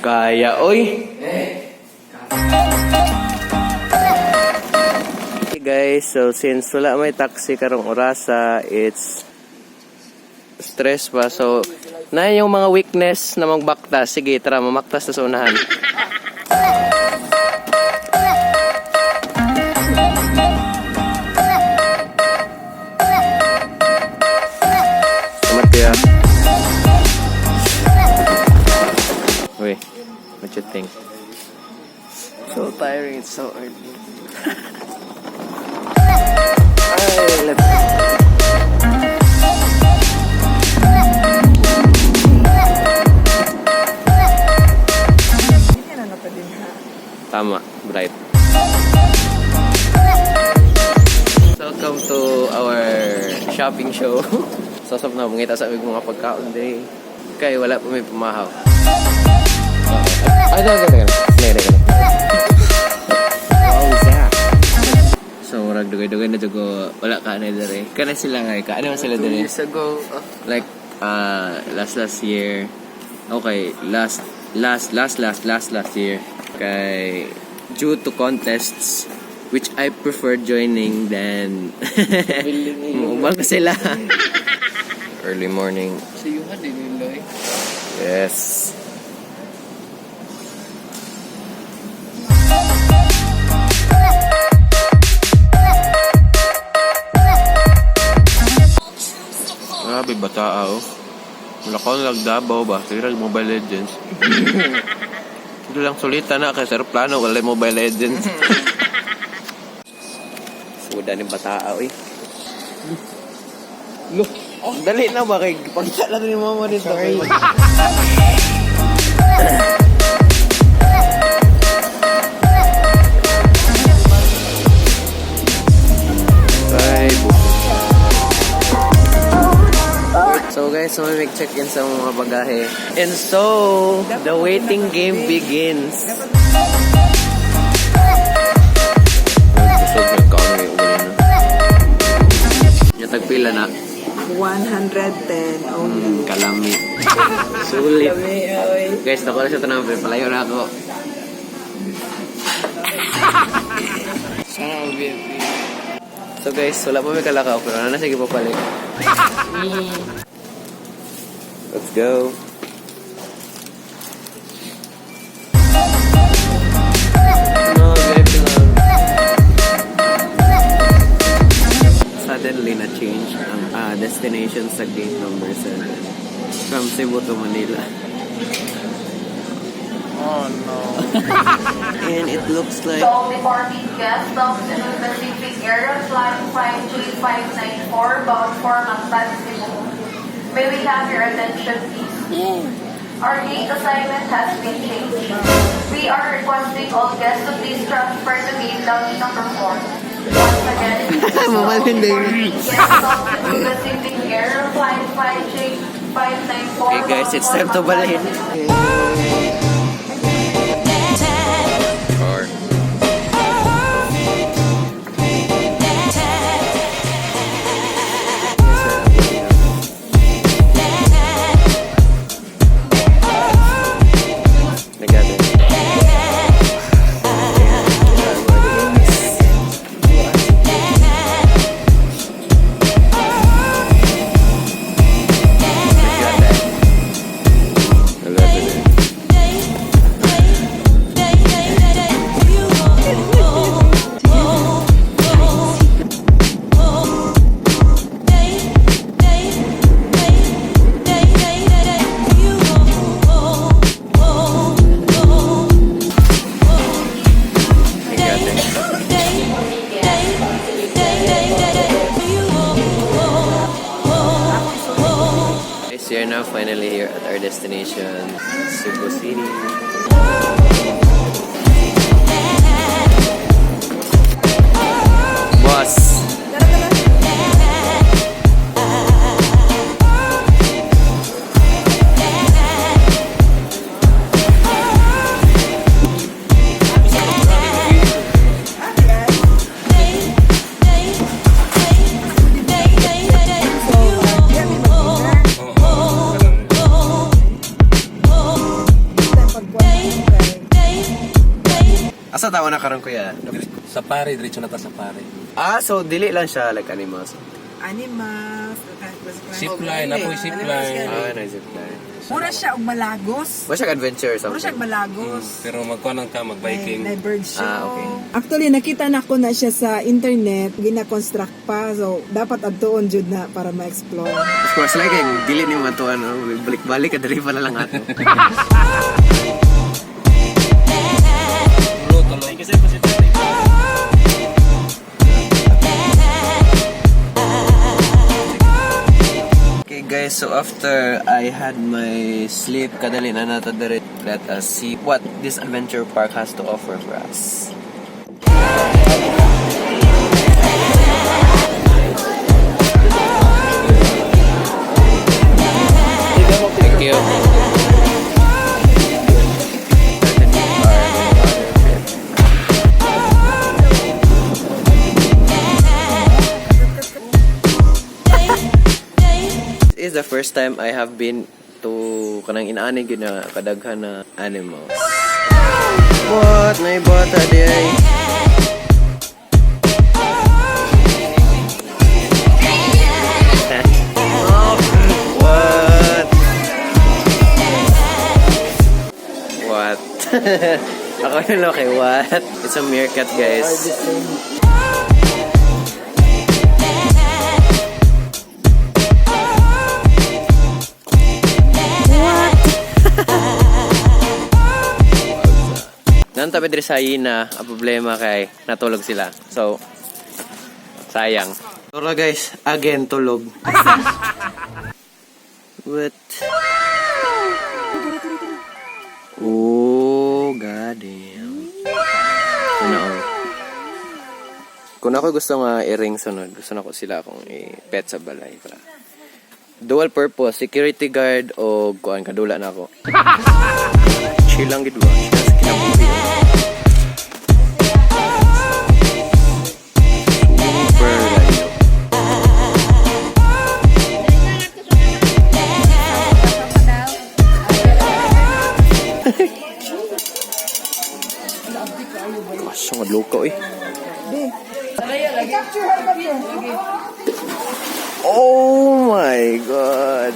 Kaya, oy! Okay guys, so since wala may taxi karong orasa, it's stress pa. So, na yung mga weakness na magbaktas. Sige, tara, mamaktas na sa unahan. Salamat kaya. Wait, what you think? So tiring, it's so early. Ay, let's tama, bright. Welcome to our shopping show. Sasap na, mungita sa aming mga pagkaon din. Kaya wala pa may pumahaw. Ay, dali. So, murag dugay-dugay na dugo. Wala ka na dali. Kana sila nga, ano sila dali? 2 years ago. Like, last year. Okay, last year. Kay due to contests which I prefer joining than umaga sila. Early morning. Siyuhan din nila eh. Yes. Grabe bata oh. Wala ko nagdabaw ba? Kaya Mobile Legends. Ito lang sulita na kasi plano wala Mobile Legends. Suda ni bata eh. Look, dali na ba kay pagsa lang ni mama dito. Sorry. So guys, so may check-in sa mga bagahe. And so, the waiting game begins. Yung tagpila na? 110 only. Kalami. Sulit. Guys, nakuha na siya tanong. Palayo na ako. So guys, wala pa may kalakaw. Pero na sige papalik. Let's go. No, VIP lang. Suddenly na-change ang destination sa gate number 7 from Cebu to Manila. Oh no. And it looks like To all departing guests of Cebu Pacific Area Flight 53594 bound for Mactan, Cebu. May we have your attention, please? Our gate assignment has been changed. We are requesting all guests to please transfer to gate lounge number 4. Once again, guests of Cebu Pacific Area Flight 53594. hey guys, it's time to balik. We are now finally here at our destination, Cebu City. Boss! Asa tawa na karon kuya? Sa pare, diretso na ta sa pare. Ah, so dili lang siya like animals. Animals. Zipline, apoy zipline. Ah, na zipline. Mura siya og malagos. Ba siya adventure Mura siya something? malagos. Pero magkuhan ka, mag-biking. May bird show. Ah, okay. Actually, nakita na ko na siya sa internet. Gina-construct pa. So, dapat adtoon jud na para ma-explore. Of course, like, dili ni mo ito, ano, balik-balik, kadali pa na lang ato. Okay guys, so after I had my sleep, kadali na nato direct. Let us see what this adventure park has to offer for us. Thank you. This is the first time I have been to kanang inaani gyud na kadaghan na animals. What? May bata di ay. What? What? Ako yung laki. What? It's a meerkat, guys. Nang tabi diri sa na ang problema kay natulog sila. So, sayang. Tara guys, again tulog. What? Oh, god damn. Ano? Kung ako gusto nga i-ring sunod, gusto na ko sila akong i-pet sa balay. Para. Dual purpose, security guard o kuan kadula na ako. Chill lang gid ba? Sa kinabuhi. Super layo. Gosh, ang loko eh. Oh my god.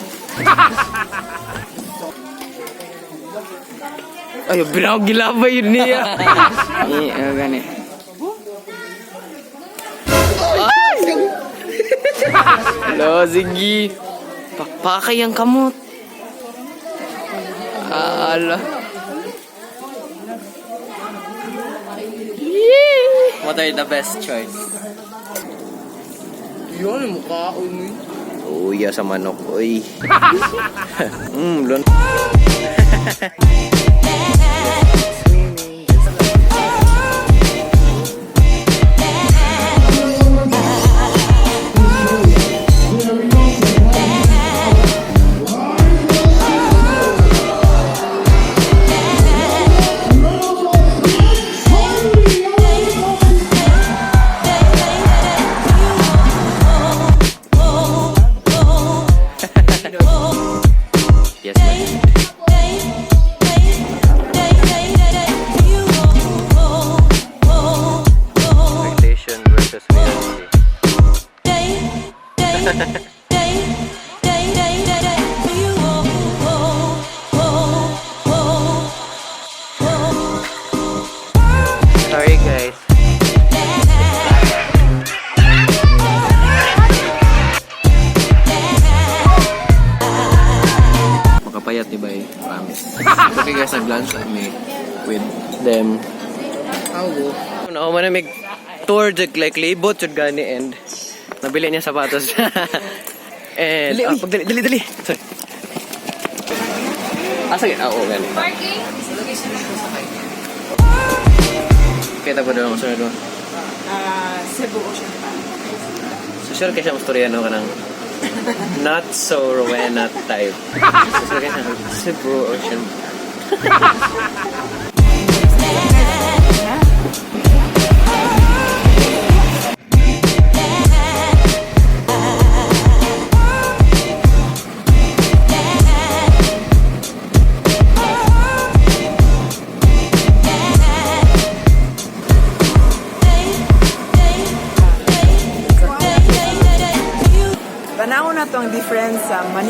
Ayo, binawag gilabay yun niya. Gani. Hello, sige. Pakpakay ang kamot. Ala. What are the best choice? Yun, mukha ko ni. Uya sa manok, uy. Lon. Yes, ma'am. Expectation versus reality. Sorry, guys. Makapayat ni Bay, promise. Okay guys, nag-lunch kami with them. Ako. Ako man may tour jud like libot jud gani and nabili niya sapatos. And dali. Sorry. Asa gid? Oo, gani. Parking? Kita pa daw ang sunod mo. Cebu Ocean Park. So sure kaya siya istorya no kanang not so Rowena type. So kaya siya Cebu Ocean.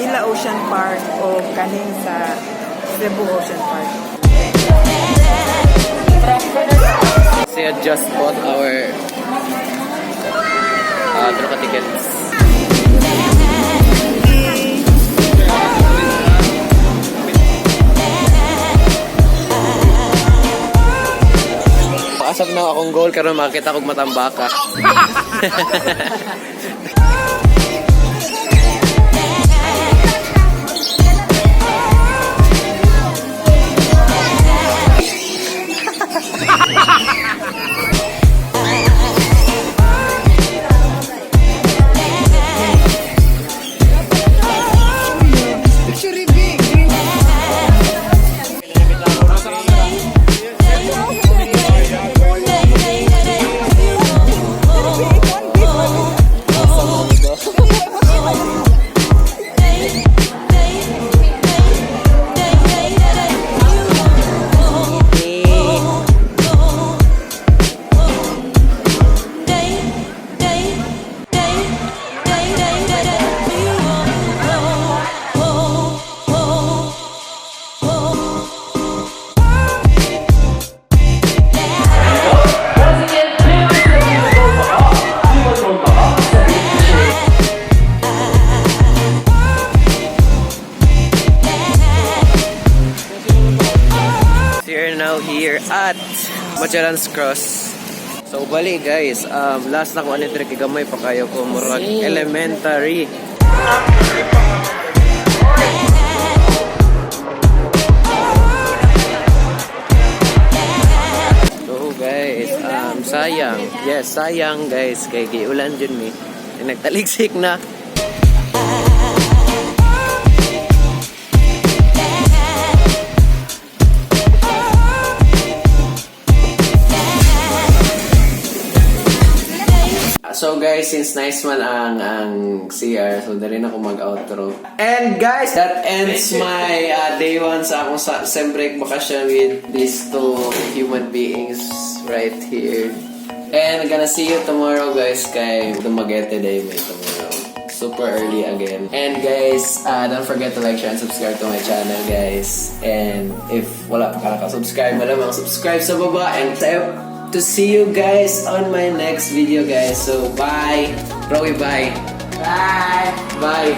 Manila Ocean Park o kaning sa Cebu Ocean Park. So I just bought our tropa tickets. Asap na akong goal karon makita kog matambaka. Here at Magellan's Cross. So bali guys, last na ko ani dire gamay pa kayo ko murag elementary. So guys, sayang guys kay giulan jud mi. Nagtaligsik na. So guys, since nice man ang CR, so dali na ako mag-outro. And guys, that ends my day 1 sa akong sem break bakasyon with these two human beings right here. And gonna see you tomorrow guys kay Dumaguete Day may tomorrow. Super early again. And guys, don't forget to like, share, and subscribe to my channel guys. And if wala pa ka naka-subscribe, malamang subscribe sa baba. And to see you guys on my next video guys. So bye. Rowie, bye. Bye. Bye.